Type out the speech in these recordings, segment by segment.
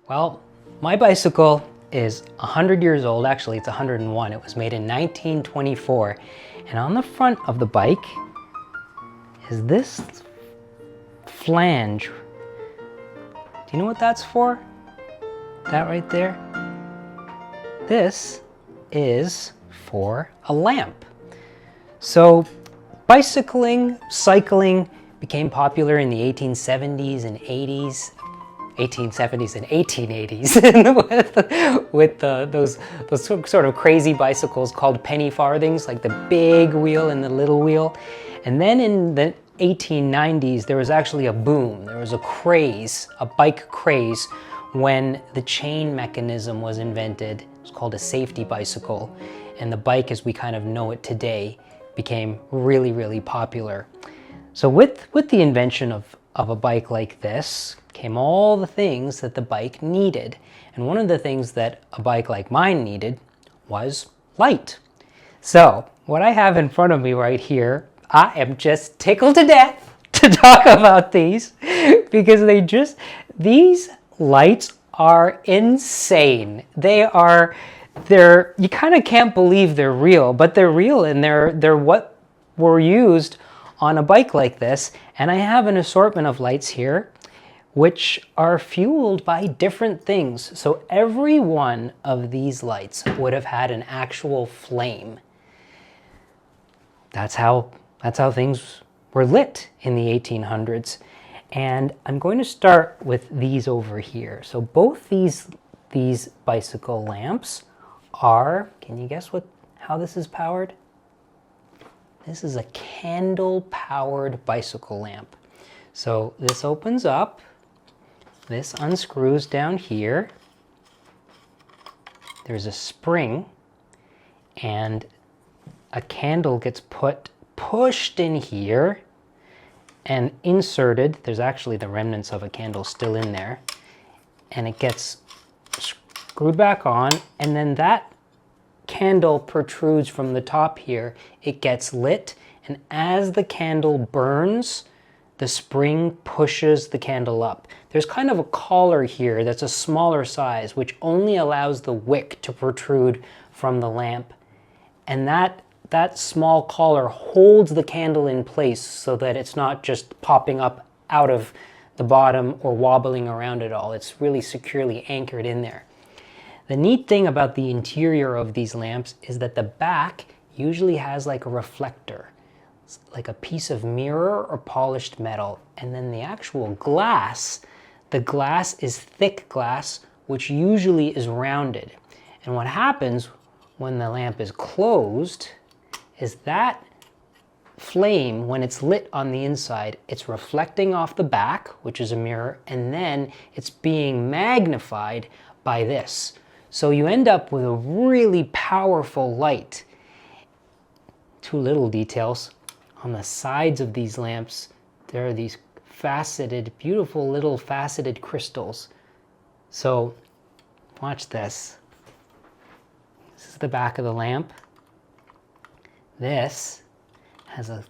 Well, my bicycle is 100 years old. Actually, it's 101. It was made in 1924. And on the front of the bike is this flange. Do you know what that's for? That right there? This is for a lamp. So bicycling, cycling became popular in the 1870s and 80s. 1870s and 1880s with those sort of crazy bicycles called penny farthings, like the big wheel and the little wheel. And then in the 1890s, there was actually a boom. There was a craze, a bike craze, when the chain mechanism was invented. It was called a safety bicycle. And the bike as we kind of know it today became really, really popular. So with the invention of a bike like this came all the things that the bike needed. And one of the things that a bike like mine needed was light. So what I have in front of me right here, I am just tickled to death to talk about these because these lights are insane. They're, you kind of can't believe they're real, but they're real, and they're what were used on a bike like this. And I have an assortment of lights here which are fueled by different things. So every one of these lights would have had an actual flame. That's how things were lit in the 1800s. And I'm going to start with these over here. So both these bicycle lamps are, can you guess how this is powered? This is a candle-powered bicycle lamp. So this opens up, this unscrews down here. There's a spring, and a candle gets pushed in here and inserted. There's actually the remnants of a candle still in there, and it gets screwed back on, and then that candle protrudes from the top here. It gets lit, and as the candle burns, the spring pushes the candle up. There's kind of a collar here that's a smaller size, which only allows the wick to protrude from the lamp. And that small collar holds the candle in place so that it's not just popping up out of the bottom or wobbling around at all. It's really securely anchored in there. The neat thing about the interior of these lamps is that the back usually has like a reflector, like a piece of mirror or polished metal. And then the actual glass, the glass is thick glass, which usually is rounded. And what happens when the lamp is closed is that flame, when it's lit on the inside, it's reflecting off the back, which is a mirror, and then it's being magnified by this. So you end up with a really powerful light. Two little details. On the sides of these lamps, there are these faceted, beautiful little faceted crystals. So watch this. This is the back of the lamp. This has a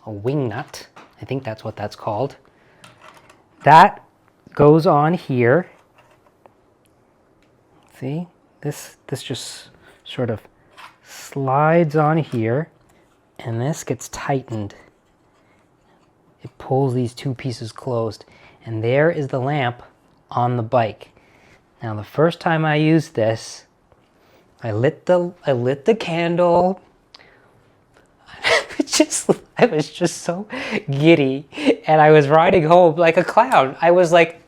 wing nut. I think that's what that's called. That goes on here. See, this just sort of slides on here, and this gets tightened. It pulls these two pieces closed, and there is the lamp on the bike. Now, the first time I used this, I lit the candle. I was just so giddy, and I was riding home like a clown. I was like,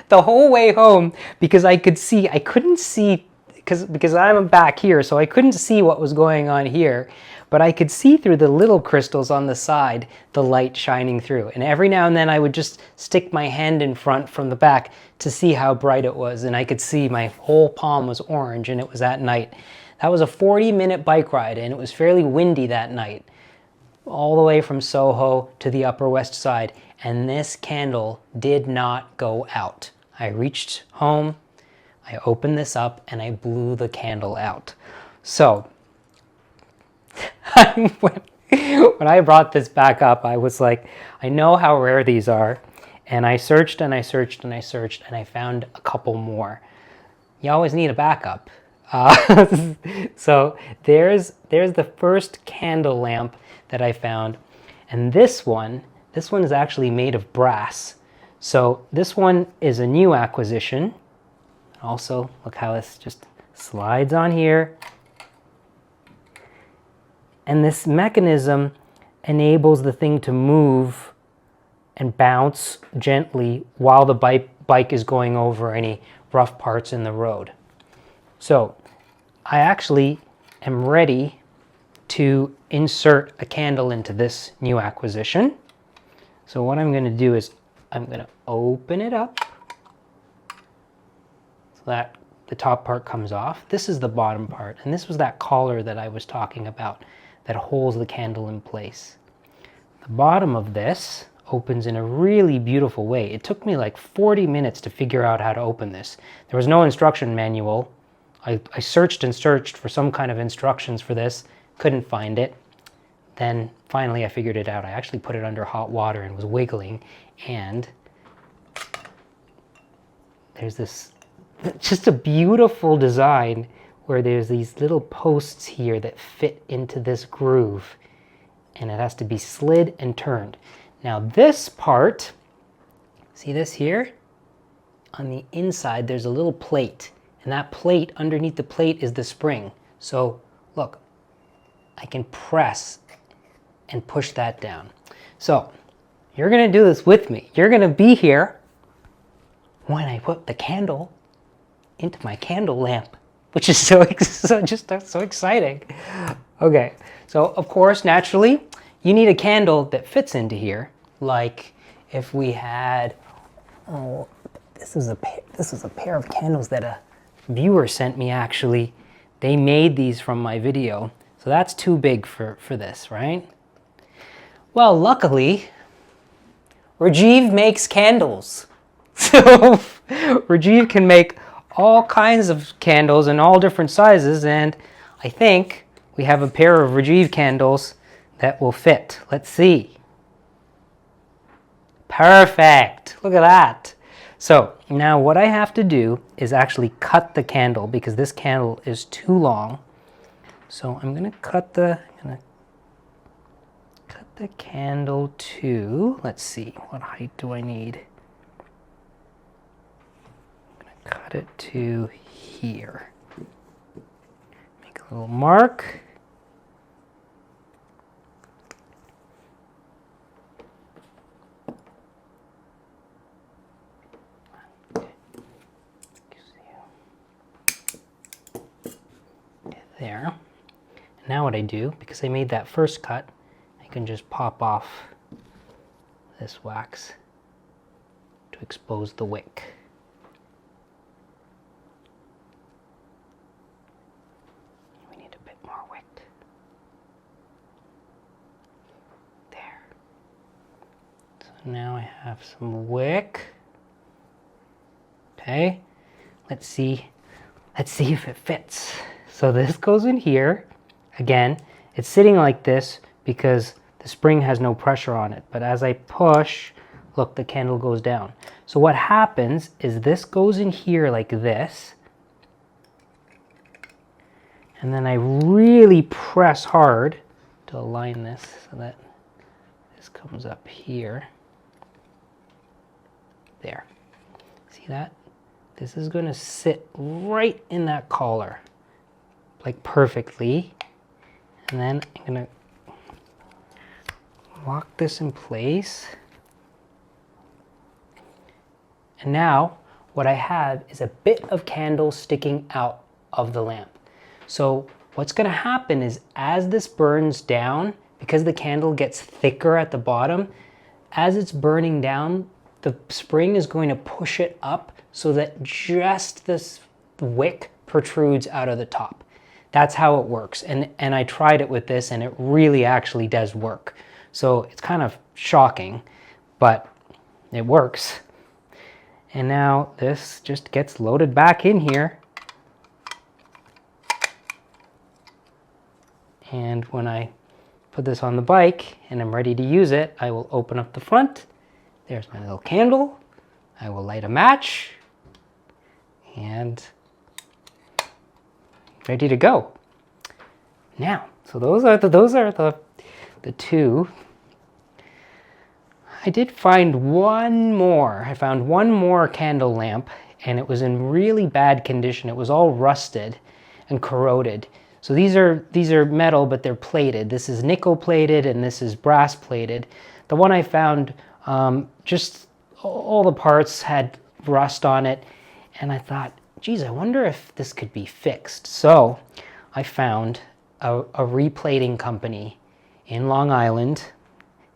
the whole way home, because I couldn't see, because I'm back here, so I couldn't see what was going on here, but I could see through the little crystals on the side, the light shining through. And every now and then I would just stick my hand in front from the back to see how bright it was, and I could see my whole palm was orange, and it was at night. That was a 40-minute bike ride, and it was fairly windy that night, all the way from Soho to the Upper West Side, and this candle did not go out. I reached home, I opened this up, and I blew the candle out. So when I brought this back up, I was like, I know how rare these are, And I searched and I searched and I searched and I found a couple more. You always need a backup. So there's the first candle lamp that I found. And this one is actually made of brass. So this one is a new acquisition. Also, look how this just slides on here. And this mechanism enables the thing to move and bounce gently while the bike is going over any rough parts in the road. So I actually am ready to insert a candle into this new acquisition. So what I'm going to do is I'm going to open it up so that the top part comes off. This is the bottom part, and this was that collar that I was talking about that holds the candle in place. The bottom of this opens in a really beautiful way. It took me like 40 minutes to figure out how to open this. There was no instruction manual. I searched and searched for some kind of instructions for this, couldn't find it. Then finally I figured it out. I actually put it under hot water and was wiggling, and there's this just a beautiful design where there's these little posts here that fit into this groove, and it has to be slid and turned. Now this part, see this here? On the inside there's a little plate, and that plate, underneath the plate is the spring. So look, I can press and push that down. So you're gonna do this with me. You're gonna be here when I put the candle into my candle lamp, which is so exciting. Okay, so of course, naturally, you need a candle that fits into here. Like if we had, oh, this is a pair of candles that a viewer sent me actually. They made these from my video. So that's too big for this, right? Well, luckily, Rajiv makes candles. So Rajiv can make all kinds of candles in all different sizes, and I think we have a pair of Rajiv candles that will fit. Let's see. Perfect. Look at that. So now what I have to do is actually cut the candle because this candle is too long. So I'm going to cut the candle to, let's see, what height do I need? I'm going to cut it to here. Make a little mark. There. Now what I do, because I made that first cut, I can just pop off this wax to expose the wick. We need a bit more wick. There. So now I have some wick. Okay, let's see if it fits. So this goes in here. Again, it's sitting like this because the spring has no pressure on it. But as I push, look, the candle goes down. So what happens is this goes in here like this. And then I really press hard to align this so that this comes up here. There. See that? This is going to sit right in that collar, like perfectly. And then I'm going to lock this in place. And now what I have is a bit of candle sticking out of the lamp. So what's going to happen is as this burns down, because the candle gets thicker at the bottom, as it's burning down, the spring is going to push it up so that just this wick protrudes out of the top. That's how it works. And I tried it with this and it really actually does work. So it's kind of shocking, but it works. And now this just gets loaded back in here. And when I put this on the bike and I'm ready to use it, I will open up the front, There's my little candle. I will light a match and ready to go. Now, so those are the two. I did find one more. I found one more candle lamp, and it was in really bad condition. It was all rusted and corroded. So these are metal, but they're plated. This is nickel plated and this is brass plated. The one I found, just all the parts had rust on it, and I thought, geez, I wonder if this could be fixed. So I found a replating company in Long Island,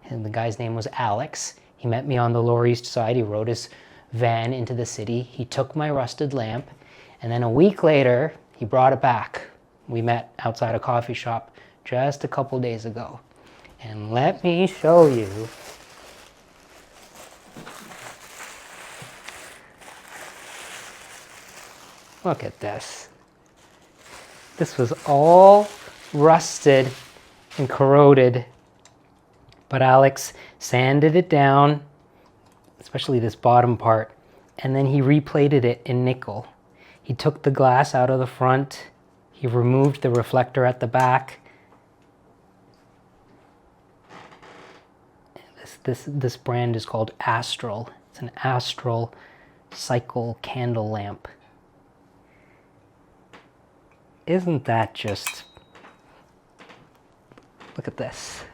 and the guy's name was Alex. He met me on the Lower East Side. He rode his van into the city. He took my rusted lamp, and then a week later, he brought it back. We met outside a coffee shop just a couple days ago. And let me show you. Look at this. This was all rusted and corroded, but Alex sanded it down, especially this bottom part, and then he replated it in nickel. He took the glass out of the front. He removed the reflector at the back. This brand is called Astral. It's an Astral cycle candle lamp. Isn't that just... Look at this.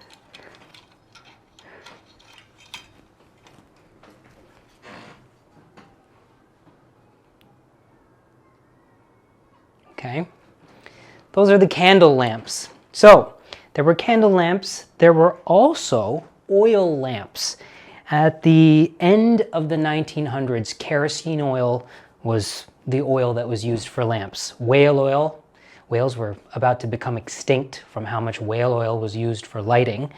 Okay. Those are the candle lamps. So, there were candle lamps. There were also oil lamps. At the end of the 1900s, kerosene oil was the oil that was used for lamps. Whale oil. Whales were about to become extinct from how much whale oil was used for lighting.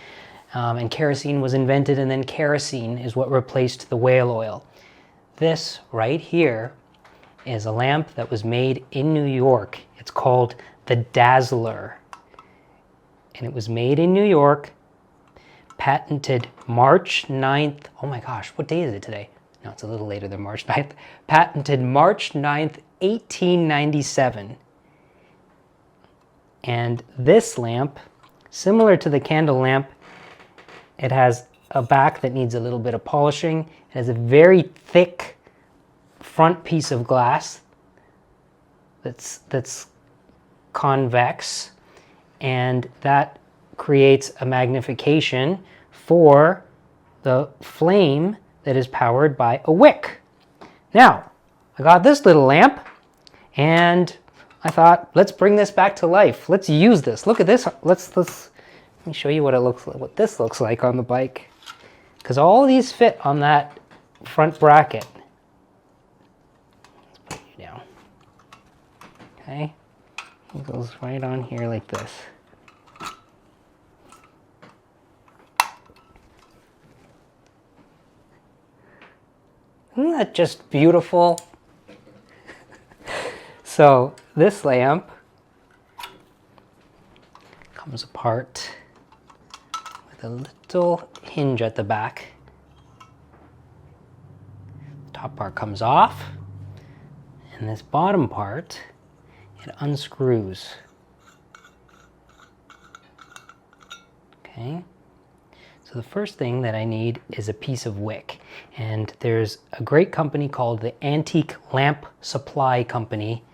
And kerosene was invented, and then kerosene is what replaced the whale oil. This right here is a lamp that was made in New York. It's called the Dazzler. And it was made in New York, patented March 9th. Oh my gosh, what day is it today? No, it's a little later than March 9th. Patented March 9th, 1897. And this lamp, similar to the candle lamp, it has a back that needs a little bit of polishing. It has a very thick front piece of glass that's convex, and that creates a magnification for the flame that is powered by a wick. Now, I got this little lamp, and I thought, let's bring this back to life. Let's use this. Look at this. Let me show you what this looks like on the bike. Because all these fit on that front bracket. Let's put you down. Okay. It goes right on here like this. Isn't that just beautiful? So this lamp comes apart with a little hinge at the back. The top part comes off, and this bottom part, it unscrews. Okay. So the first thing that I need is a piece of wick. And there's a great company called the Antique Lamp Supply Company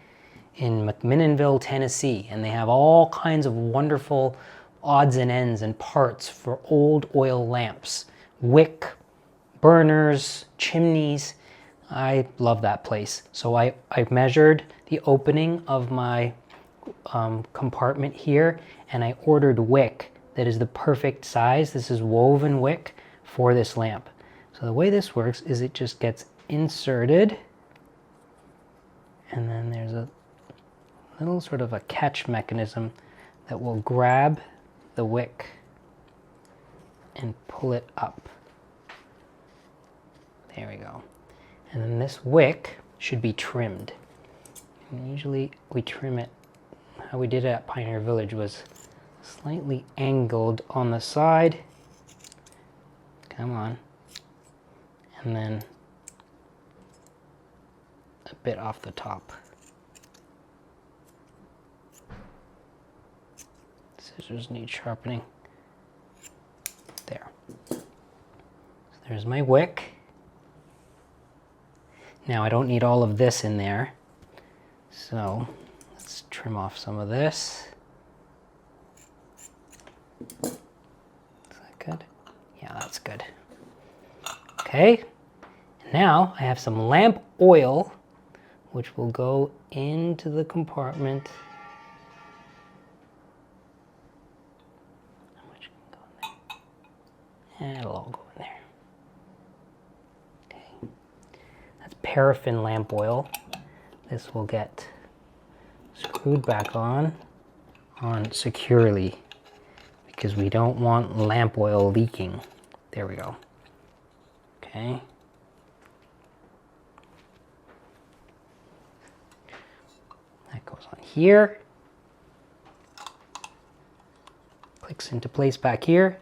in McMinnville, Tennessee. And they have all kinds of wonderful odds and ends and parts for old oil lamps. Wick, burners, chimneys. I love that place. So I measured the opening of my compartment here, and I ordered wick that is the perfect size. This is woven wick for this lamp. So the way this works is it just gets inserted, and then there's a little sort of a catch mechanism that will grab the wick and pull it up. There we go. And then this wick should be trimmed. And usually we trim it, how we did it at Pioneer Village was slightly angled on the side. Come on. and then a bit off the top. Scissors need sharpening. There. So there's my wick. Now I don't need all of this in there, so let's trim off some of this. Is that good? Yeah, that's good. Okay, now I have some lamp oil, which will go into the compartment. How much can go in there? And it'll all go in there. Okay, that's paraffin lamp oil. This will get screwed back on securely, because we don't want lamp oil leaking. There we go. Okay. That goes on here. Clicks into place back here.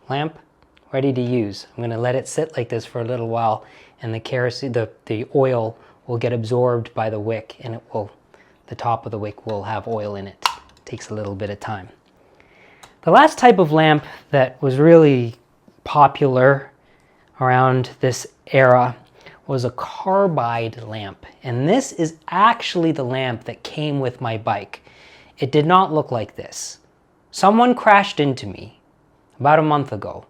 Lamp ready to use. I'm going to let it sit like this for a little while, and the kerosene, the oil will get absorbed by the wick, and it will, the top of the wick will have oil in it. It takes a little bit of time. The last type of lamp that was really popular around this era was a carbide lamp. And this is actually the lamp that came with my bike. It did not look like this. Someone crashed into me about a month ago.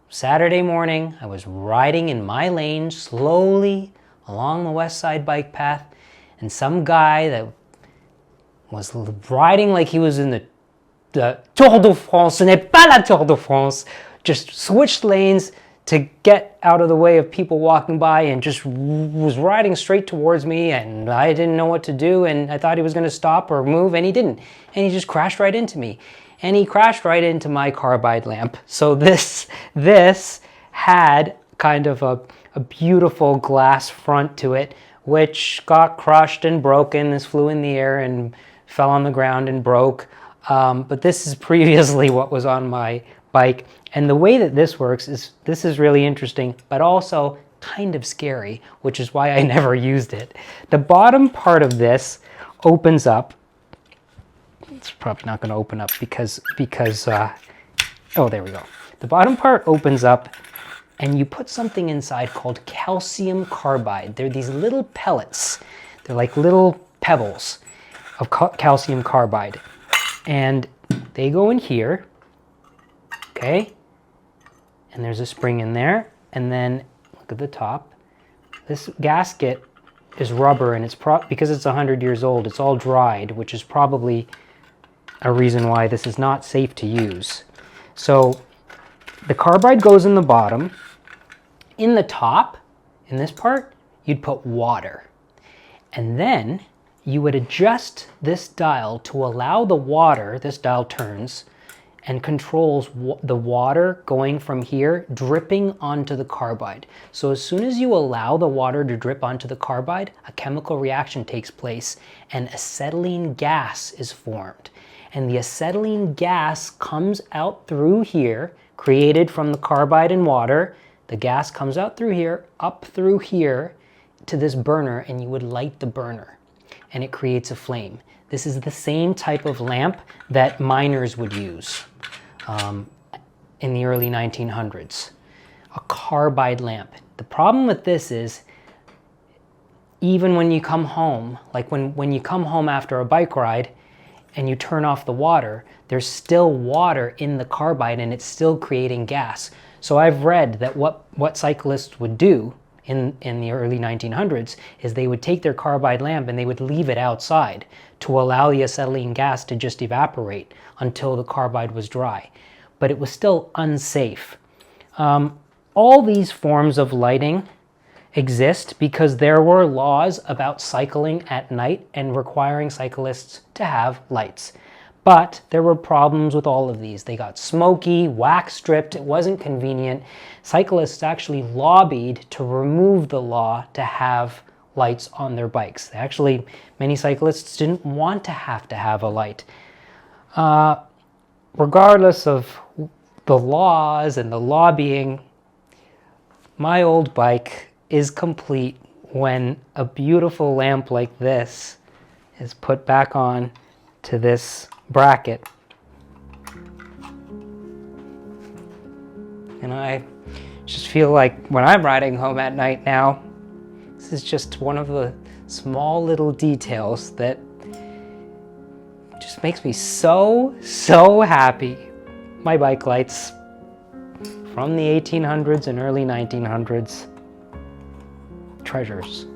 Saturday morning, I was riding in my lane slowly along the west side bike path, and some guy that was riding like he was in the Tour de France, ce n'est pas la Tour de France, just switched lanes to get out of the way of people walking by and just was riding straight towards me, and I didn't know what to do, and I thought he was going to stop or move, and he didn't. And he just crashed right into me. And he crashed right into my carbide lamp. So this had kind of a beautiful glass front to it, which got crushed and broken. This flew in the air and fell on the ground and broke. But this is previously what was on my bike. And the way that this works is, this is really interesting, but also kind of scary, which is why I never used it. The bottom part of this opens up. It's probably not going to open up because oh, there we go. The bottom part opens up, and you put something inside called calcium carbide. They're these little pellets. They're like little pebbles of calcium carbide. And they go in here, okay? And there's a spring in there. And then look at the top. This gasket is rubber, and it's because it's 100 years old, it's all dried, which is probably a reason why this is not safe to use. So the carbide goes in the bottom. In the top, in this part, you'd put water. And then you would adjust this dial to allow the water, this dial turns and controls the water going from here, dripping onto the carbide. So as soon as you allow the water to drip onto the carbide, a chemical reaction takes place and acetylene gas is formed. And the acetylene gas comes out through here, created from the carbide and water. The gas comes out through here, up through here to this burner, and you would light the burner, and it creates a flame. This is the same type of lamp that miners would use in the early 1900s, a carbide lamp. The problem with this is, even when you come home, like when you come home after a bike ride and you turn off the water, there's still water in the carbide and it's still creating gas. So I've read that what cyclists would do in the early 1900s is they would take their carbide lamp and they would leave it outside to allow the acetylene gas to just evaporate until the carbide was dry. But it was still unsafe. All these forms of lighting exist because there were laws about cycling at night and requiring cyclists to have lights. But there were problems with all of these. They got smoky, wax stripped, it wasn't convenient. Cyclists actually lobbied to remove the law to have lights on their bikes. Actually, many cyclists didn't want to have a light. regardless of the laws and the lobbying, my old bike is complete when a beautiful lamp like this is put back on to this bracket. And I just feel like when I'm riding home at night now, this is just one of the small little details that just makes me so, so happy. My bike lights from the 1800s and early 1900s. Treasures.